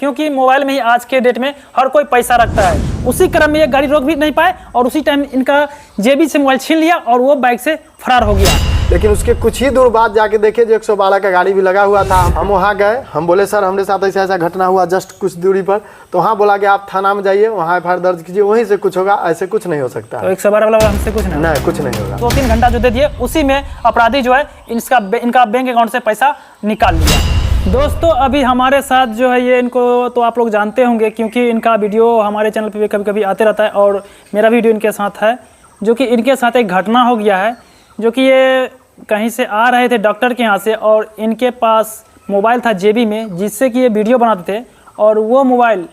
क्योंकि मोबाइल में ही आज के डेट में हर कोई पैसा रखता है। उसी क्रम में ये गाड़ी रोक भी नहीं पाए और उसी टाइम इनका जेबी से मोबाइल छीन लिया और वो बाइक से फरार हो गया। लेकिन उसके कुछ ही दूर बाद जाके देखे जो 112 का गाड़ी भी लगा हुआ था। हम वहाँ गए, हम बोले सर हमारे साथ ऐसा ऐसा घटना हुआ जस्ट कुछ दूरी पर। तो वहाँ बोला कि आप थाना में जाइए, वहाँ एफआईआर दर्ज कीजिए, वहीं से कुछ होगा, ऐसे कुछ नहीं हो सकता। तो 112 वाला हमसे कुछ नहीं, कुछ नहीं होगा। 2-3 घंटा जो दे दिए उसी में अपराधी जो है इनका बैंक अकाउंट से पैसा निकाल लिया। दोस्तों अभी हमारे साथ जो है ये, इनको तो आप लोग जानते होंगे क्योंकि इनका वीडियो हमारे चैनल पे भी कभी कभी आते रहता है और मेरा वीडियो इनके साथ है। जो कि इनके साथ एक घटना हो गया है, जो कि ये कहीं से आ रहे थे डॉक्टर के यहाँ से और इनके पास मोबाइल था जेबी में, जिससे कि ये वीडियो बनाते थे और वो मोबाइल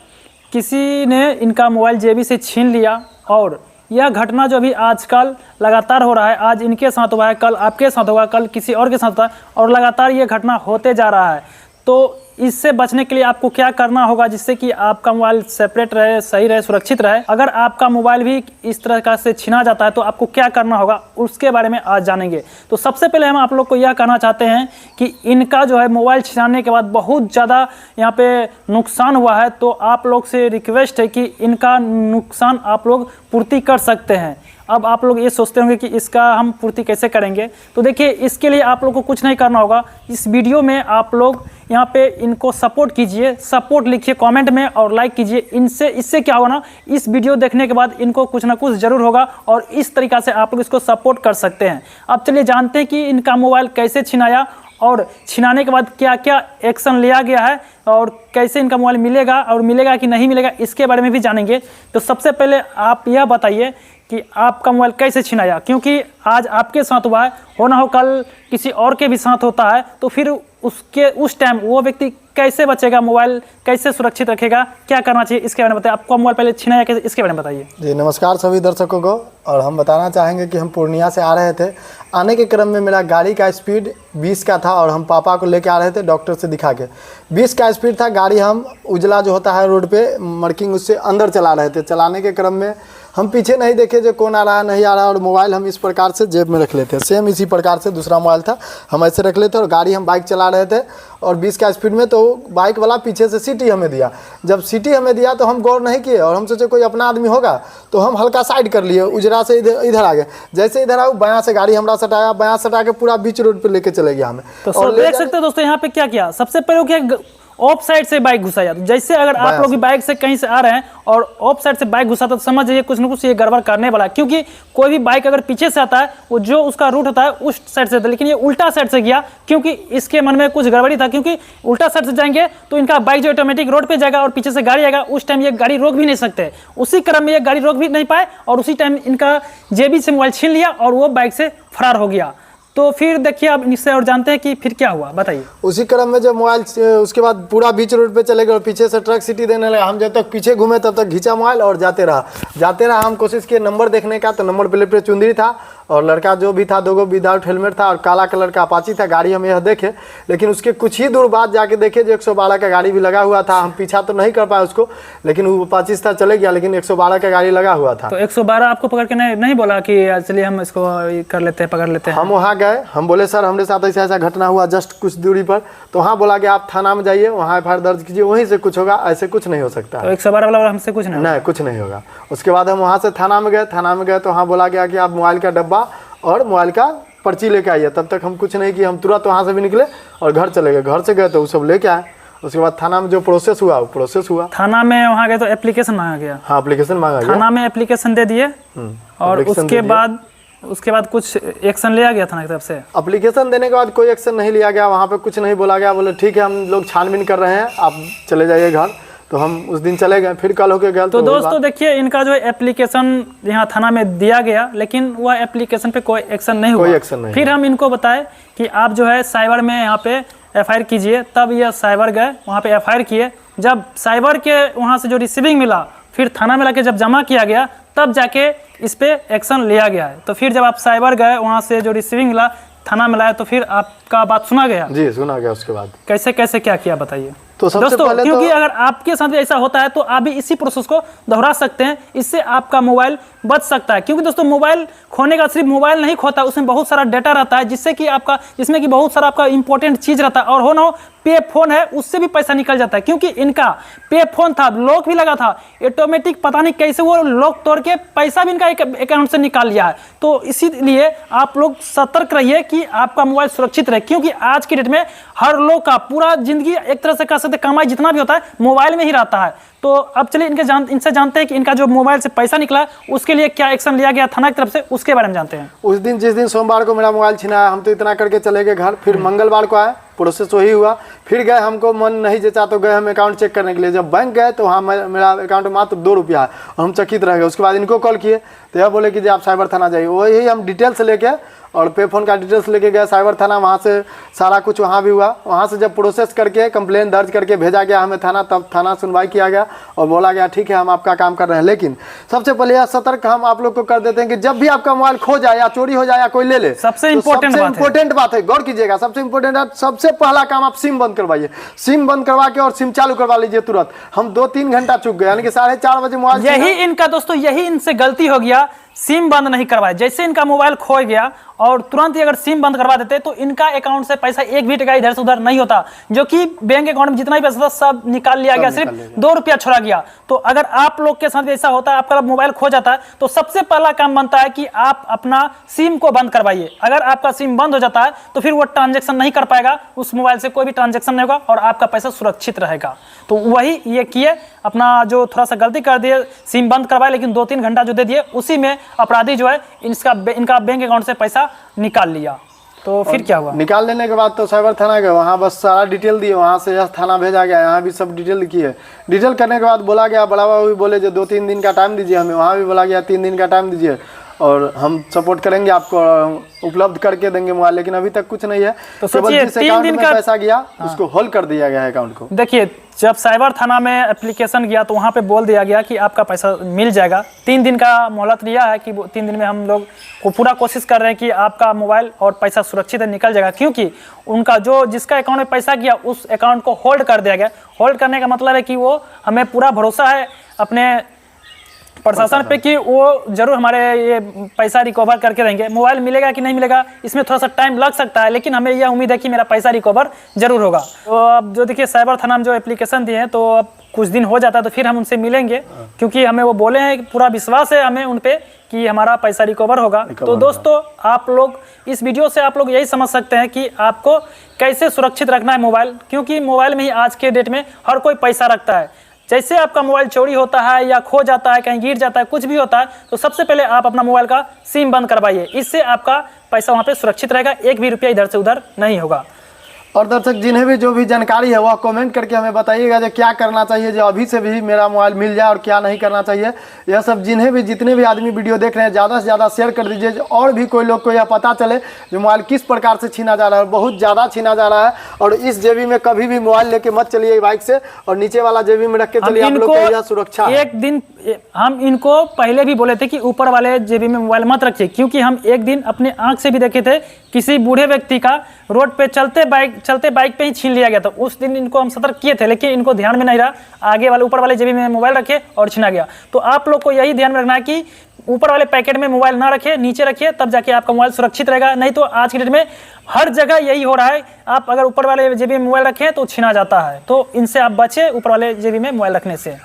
किसी ने इनका मोबाइल जेबी से छीन लिया। और यह घटना जो अभी आजकल लगातार हो रहा है, आज इनके साथ हुआ है, कल आपके साथ होगा, कल किसी और के साथ होगा और लगातार ये घटना होते जा रहा है। तो इससे बचने के लिए आपको क्या करना होगा जिससे कि आपका मोबाइल सेपरेट रहे, सही रहे, सुरक्षित रहे। अगर आपका मोबाइल भी इस तरह का से छीना जाता है तो आपको क्या करना होगा उसके बारे में आज जानेंगे। तो सबसे पहले हम आप लोग को यह कहना चाहते हैं कि इनका जो है मोबाइल छिनाने के बाद बहुत ज़्यादा यहाँ पे नुकसान हुआ है। तो आप लोग से रिक्वेस्ट है कि इनका नुकसान आप लोग पूर्ति कर सकते हैं। अब आप लोग ये सोचते होंगे कि इसका हम पूर्ति कैसे करेंगे। तो देखिए इसके लिए आप लोग को कुछ नहीं करना होगा। इस वीडियो में आप लोग यहाँ पे इनको सपोर्ट कीजिए, सपोर्ट लिखिए कमेंट में और लाइक कीजिए। इससे क्या होगा ना, इस वीडियो देखने के बाद इनको कुछ ना कुछ ज़रूर होगा और इस तरीक़ा से आप लोग इसको सपोर्ट कर सकते हैं। अब चलिए जानते हैं कि इनका मोबाइल कैसे छिनाया और छिनाने के बाद क्या क्या एक्शन लिया गया है और कैसे इनका मोबाइल मिलेगा और मिलेगा कि नहीं मिलेगा, इसके बारे में भी जानेंगे। तो सबसे पहले आप यह बताइए कि आपका मोबाइल कैसे छिनाया, क्योंकि आज आपके साथ हुआ है, हो ना हो कल किसी और के भी साथ होता है। तो फिर उस टाइम वो व्यक्ति कैसे बचेगा, मोबाइल कैसे सुरक्षित रखेगा, क्या करना चाहिए, इसके बारे में बताइए। आपका मोबाइल पहले छिनाया कैसे, इसके बारे में बताइए। जी नमस्कार सभी दर्शकों को। और हम बताना चाहेंगे कि हम पूर्णिया से आ रहे थे। आने के क्रम में मेरा गाड़ी का स्पीड 20 का था और हम पापा को लेके आ रहे थे डॉक्टर से दिखा के। 20 का स्पीड था, गाड़ी हम उजला जो होता है रोड पे मार्किंग उससे अंदर चला रहे थे। चलाने के क्रम में हम पीछे नहीं देखे जो कौन आ रहा है नहीं आ रहा, और मोबाइल हम इस प्रकार से जेब में रख लेते हैं। सेम इसी प्रकार से दूसरा मोबाइल था, हम ऐसे रख लेते और गाड़ी हम बाइक चला रहे थे और 20 का स्पीड में। तो बाइक वाला पीछे से सीटी हमें दिया। जब सीटी हमें दिया तो हम गौर नहीं किए और हम सोचे कोई अपना आदमी होगा, तो हम हल्का साइड कर लिए, उजरा से इधर आ गए। जैसे इधर आओ बायां से गाड़ी हमरा सटाया, बायां सटा के पूरा बीच रोड पे लेके चले गया हमें। तो और देख सकते हैं दोस्तों यहाँ पे क्या किया, सबसे पहले क्या ऑफ साइड से बाइक घुसा जाता। जैसे अगर आप लोग भी बाइक से कहीं से आ रहे हैं और ऑफ साइड से बाइक घुसाता तो समझ जाइए कुछ ना कुछ ये गड़बड़ करने वाला है। क्योंकि कोई भी बाइक अगर पीछे से आता है वो जो उसका रूट होता है उस साइड से आता है, लेकिन ये उल्टा साइड से गया क्योंकि इसके मन में कुछ गड़बड़ी था। क्योंकि उल्टा साइड से जाएंगे तो इनका बाइक जो ऑटोमेटिक रोड पे जाएगा और पीछे से गाड़ी आएगा, उस टाइम ये गाड़ी रोक भी नहीं सकते। उसी क्रम में ये गाड़ी रोक भी नहीं पाए और उसी टाइम इनका जेबी से मोबाइल छीन लिया और वो बाइक से फरार हो गया। तो फिर देखिए अब इससे और जानते हैं कि फिर क्या हुआ, बताइए। उसी क्रम में जब मोबाइल उसके बाद पूरा बीच रोड पे चले गए और पीछे से ट्रक सिटी देने लगा। हम जब तक पीछे घूमे तब तक खींचा मोबाइल और जाते रहा। हम कोशिश किए नंबर देखने का, तो नंबर प्लेट पे चुंदरी था और लड़का जो भी था 2 गो विदाउट हेलमेट था और काला कलर का अपाची था। गाड़ी हम यह देखे, लेकिन उसके कुछ ही दूर बाद जाके देखे जो 112 का गाड़ी भी लगा हुआ था। हम पीछा तो नहीं कर पाए उसको, लेकिन वो अपाची था चले गया, लेकिन 112 का गाड़ी लगा हुआ था। तो 112 आपको पकड़ के नहीं बोला कि चलिए हम इसको कर लेते हैं, पकड़ लेते हैं? हम वहाँ गए, हम बोले सर हमारे साथ ऐसा ऐसा घटना हुआ जस्ट कुछ दूरी पर। तो वहाँ बोला कि आप थाना में जाइए, वहाँ एफआईआर दर्ज कीजिए, वहीं से कुछ होगा, ऐसे कुछ नहीं हो सकता। तो 112 वाला हमसे कुछ नहीं, कुछ नहीं होगा। उसके बाद हम वहाँ से थाना में गए तो वहाँ बोला गया कि आप मोबाइल का डब्बा और मोबाइल का पर्ची लेके आइए। तब तक हम कुछ नहीं किए, हम तुरंत वहाँ से भी निकले और घर चले गए। घर से गए तो वो सब लेके आए। उसके बाद थाना में जो प्रोसेस हुआ वो प्रोसेस हुआ। थाना में वहाँ गए तो एप्लीकेशन मांगा गया। हाँ एप्लीकेशन मांगा गया, थाना में एप्लीकेशन दे दिए और उसके बाद कुछ एक्शन लिया गया थाना की तरफ से? एप्लीकेशन देने के बाद कोई एक्शन नहीं लिया गया, वहाँ पे कुछ नहीं बोला गया। बोले ठीक है हम लोग छानबीन कर रहे हैं, आप चले जाइए घर। तो हम उस दिन चले गए, फिर कल होके गए। तो दोस्तों देखिए इनका जो एप्लीकेशन यहाँ थाना में दिया गया, लेकिन वह एप्लीकेशन पे कोई एक्शन नहीं हुआ। फिर हम इनको बताए कि आप जो है साइबर में यहाँ पे एफआईआर कीजिए। तब यह साइबर गए, वहाँ पे एफआईआर किए। जब साइबर के वहाँ से जो रिसीविंग मिला, फिर थाना में लाके जब जमा किया गया, तब जाके इस पे एक्शन लिया गया है। तो फिर जब आप साइबर गए, वहाँ से जो रिसीविंग मिला थाना में लाया, तो फिर आपका बात सुना गया? जी सुना गया। उसके बाद कैसे कैसे क्या किया बताइए। तो दोस्तों क्योंकि अगर आपके साथ भी ऐसा होता है तो आप भी इसी प्रोसेस को दोहरा सकते हैं, इससे आपका मोबाइल बच सकता है। क्योंकि दोस्तों मोबाइल खोने का सिर्फ मोबाइल नहीं खोता, उसमें बहुत सारा डाटा रहता है जिसमें कि बहुत सारा आपका इंपॉर्टेंट चीज़ रहता है। और हो ना हो पे फोन है उससे भी पैसा निकल जाता है, क्योंकि इनका पे फोन था, लॉक भी लगा था, ऑटोमेटिक पता नहीं कैसे वो लॉक तोड़ के पैसा भी इनका अकाउंट से निकाल लिया है। तो इसीलिए आप लोग सतर्क रहिए कि आपका मोबाइल सुरक्षित रहे, क्योंकि आज की डेट में हर लोग का पूरा जिंदगी एक तरह से कह सकते कमाई जितना भी होता है मोबाइल में ही रहता है। तो अब चलिए इनसे जानते हैं कि इनका जो मोबाइल से पैसा निकला उसके लिए क्या एक्शन लिया गया थाना की तरफ से, उसके बारे में जानते हैं। उस दिन जिस दिन सोमवार को मेरा मोबाइल छिनाया, हम तो इतना करके चले गए घर। फिर मंगलवार को आए, प्रोसेस वही हुआ। फिर गए, हमको मन नहीं जचा तो गए हम अकाउंट चेक करने के लिए। जब बैंक गए तो वहाँ मेरा अकाउंट में मात्र 2 रुपया है और हम चकित रह गए। उसके बाद इनको कॉल किए तो यह बोले कि आप साइबर थाना जाइए। वही हम डिटेल्स लेके और पे फोन का डिटेल्स लेके गए साइबर थाना। वहाँ से सारा कुछ वहाँ भी हुआ। वहाँ से जब प्रोसेस करके कंप्लेन दर्ज करके भेजा गया हमें थाना, तब थाना सुनवाई किया गया और बोला गया ठीक है हम आपका काम कर रहे हैं। लेकिन सबसे पहले यह सतर्क हम आप लोग को कर देते हैं कि जब भी आपका मोबाइल खो जाए या चोरी हो जाए या कोई ले ले, सबसे इंपॉर्टेंट बात है, गौर कीजिएगा, सबसे इंपॉर्टेंट है, सबसे पहला काम आप सिम बंद करवाइए। सिम बंद करवा के और सिम चालू करवा लीजिए तुरंत। हम 2-3 घंटा चुक गए, यानी कि 4:30 बजे मोबाइल, यही इनका दोस्तों यही इनसे गलती हो गया, सिम बंद नहीं करवाए। जैसे इनका मोबाइल खो गया और तुरंत ही अगर सिम बंद करवा देते तो इनका अकाउंट से पैसा एक भी टका इधर से उधर नहीं होता, जो कि बैंक अकाउंट में जितना भी पैसा था सब निकाल लिया गया, सिर्फ 2 रुपया छोड़ा गया। तो अगर आप लोग के साथ भी ऐसा होता है, आपका मोबाइल खो जाता है, तो सबसे पहला काम बनता है कि आप अपना सिम को बंद करवाइए। अगर आपका सिम बंद हो जाता है तो फिर वो ट्रांजेक्शन नहीं कर पाएगा, उस मोबाइल से कोई भी ट्रांजेक्शन नहीं होगा और आपका पैसा सुरक्षित रहेगा। तो वही ये किए, अपना जो थोड़ा सा गलती कर दिए, सिम बंद करवाए, लेकिन 2-3 घंटा जो दे दिए उसी में अपराधी जो है इनका बैंक अकाउंट से पैसा निकाल लिया। तो फिर क्या हुआ? निकाल लेने के बाद तो साइबर थाना गए, वहाँ बस सारा डिटेल दिए, वहाँ से थाना भेजा गया, यहाँ भी सब डिटेल लिखी है। डिटेल करने के बाद बोला गया, बड़ा बाबू भी बोले जो 2-3 दिन का टाइम दीजिए हमें, वहाँ भी बोला गया 3 दिन का टाइम दीजिए और हम सपोर्ट करेंगे, आपको उपलब्ध करके देंगे मोबाइल। लेकिन अभी तक कुछ नहीं है। तो सोचिए 3 दिन का पैसा गया, उसको होल्ड कर दिया गया है अकाउंट को। देखिए, जब साइबर थाना में एप्लीकेशन गया तो वहाँ पे बोल दिया गया कि आपका पैसा मिल जाएगा। 3 दिन का मोहलत लिया है कि 3 दिन में हम लोग को पूरा कोशिश कर रहे हैं कि आपका मोबाइल और पैसा सुरक्षित निकल जाएगा, क्योंकि उनका जो जिसका अकाउंट में पैसा गया उस अकाउंट को होल्ड कर दिया गया। होल्ड करने का मतलब है कि वो हमें पूरा भरोसा है अपने प्रशासन पे कि वो जरूर हमारे ये पैसा रिकवर करके देंगे। मोबाइल मिलेगा कि नहीं मिलेगा इसमें थोड़ा सा टाइम लग सकता है, लेकिन हमें यह उम्मीद है कि मेरा पैसा रिकवर जरूर होगा। तो अब जो देखिए साइबर थाना में जो एप्लीकेशन दिए हैं, तो अब कुछ दिन हो जाता है तो फिर हम उनसे मिलेंगे, क्योंकि हमें वो बोले हैं, पूरा विश्वास है हमें उन पर कि हमारा पैसा रिकवर होगा। तो दोस्तों, आप लोग इस वीडियो से आप लोग यही समझ सकते हैं कि आपको कैसे सुरक्षित रखना है मोबाइल, क्योंकि मोबाइल में ही आज के डेट में हर कोई पैसा रखता है। जैसे आपका मोबाइल चोरी होता है या खो जाता है, कहीं गिर जाता है, कुछ भी होता है, तो सबसे पहले आप अपना मोबाइल का सिम बंद करवाइए। इससे आपका पैसा वहाँ पे सुरक्षित रहेगा, एक भी रुपया इधर से उधर नहीं होगा। और दर्शक जिन्हें भी जो भी जानकारी है वह कमेंट करके हमें बताइएगा जो क्या करना चाहिए, जो अभी से भी मेरा मोबाइल मिल जाए और क्या नहीं करना चाहिए। यह सब जितने भी आदमी वीडियो देख रहे हैं ज़्यादा से ज़्यादा शेयर कर दीजिए, और भी कोई लोग को यह पता चले जो मोबाइल किस प्रकार से छीना जा रहा है। बहुत ज़्यादा छीना जा रहा है। और इस जेबी में कभी भी मोबाइल लेके मत चलिए बाइक से, और नीचे वाला जेबी में रख के चलिए, आप लोग को यह सुरक्षा है। एक दिन हम इनको पहले भी बोले थे कि ऊपर वाले जेबी में मोबाइल मत रखिए, क्योंकि हम एक दिन अपने आंख से भी देखे थे किसी बूढ़े व्यक्ति का रोड पे चलते बाइक पे ही छीन लिया गया था। उस दिन इनको हम सतर्क किए थे, लेकिन इनको ध्यान में नहीं रहा, आगे वाले ऊपर वाले जेबी में मोबाइल रखे और छीना गया। तो आप लोग को यही ध्यान में रखना है कि ऊपर वाले पैकेट में मोबाइल ना रखिए, नीचे रखिए, तब जाके आपका मोबाइल सुरक्षित रहेगा। नहीं तो आज की डेट में हर जगह यही हो रहा है, आप अगर ऊपर वाले जेबी में मोबाइल रखें तो छीना जाता है। तो इनसे आप बचें, ऊपर वाले जेबी में मोबाइल रखने से।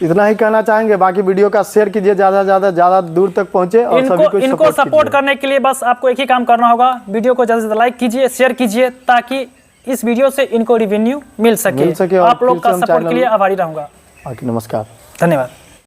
इतना ही कहना चाहेंगे। बाकी वीडियो का शेयर कीजिए, ज़्यादा दूर तक पहुंचे और इनको सपोर्ट करने के लिए बस आपको एक ही काम करना होगा, वीडियो को ज़्यादा से ज़्यादा लाइक कीजिए, शेयर कीजिए, ताकि इस वीडियो से इनको रेवेन्यू मिल सके। आप लोग का सपोर्ट के लिए आभारी रहूंगा। नमस्कार, धन्यवाद।